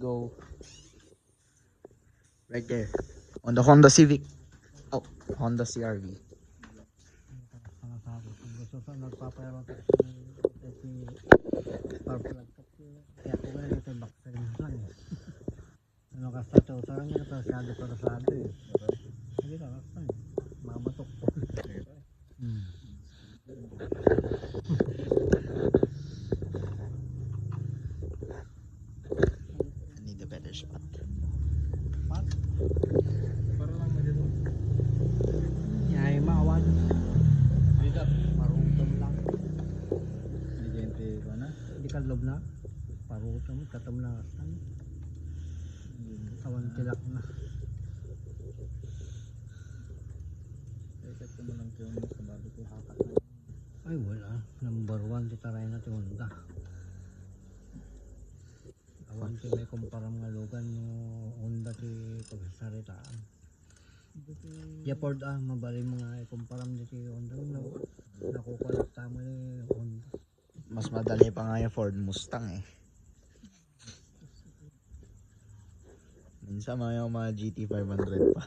go right there on the Honda Civic. Oh, Honda CRV. Gusto sa nagpapayaro tayo si spark plug kaya ko nga ito yung boxer lang ano ka sa ito sarang nga parasado hindi ka kaksan mamatok po I need a better spot. pat para lang mo dito yay maawan parutom lang hindi ka lob na parutom katam na kawan tilak na ay wala number 1 di taray na Honda awan ti may kumparam nga lugan no Honda ti pagsasaritaan ya Ford mabali mga kumparam di ti Honda nakukulat tamo ni Honda Mas madali pa nga yung Ford Mustang eh. Minsan mga GT 500 pa.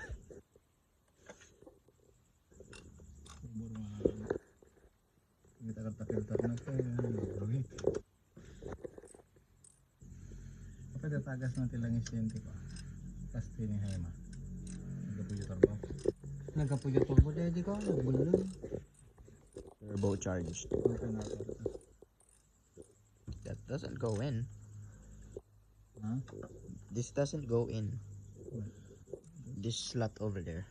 Kapag tagas natin lang isyente pa. Pasti ni Haima. Nagapuyo turbo. nagapuyo turbo di ko nagbulong Turbo charged. That doesn't go in. Huh? This doesn't go in. This slot over there.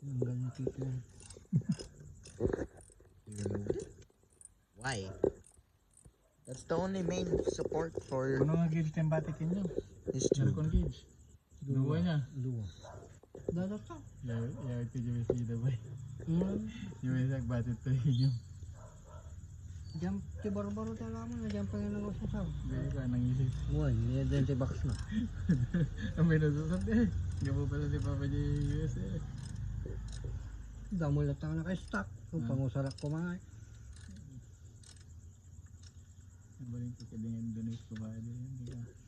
ang galing tipo Why? That's the only main support for Ano nga gauge tempatikin nyo? this tube. Silicone gauge. Luwa niya. luwa dadat ka Yawit ko USC na ba? USC agbatit to yun. jam ti baro-baro talaga mo na jam pa nga nang usasaw Gaya ka nang isip. wala niya din ti box na Ang may nasusap eh. Gabo pa si Papa J USA. damo lang tayo naka-stock kung pangusarak ko mga Ang baling ko kadingan donate ko ba din. Hindi ka.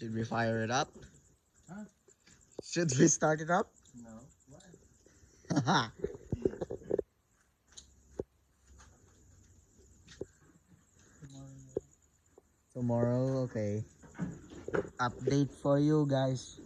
Should we fire it up? Huh? Should we start it up? No. Why? Tomorrow, okay. Update for you guys.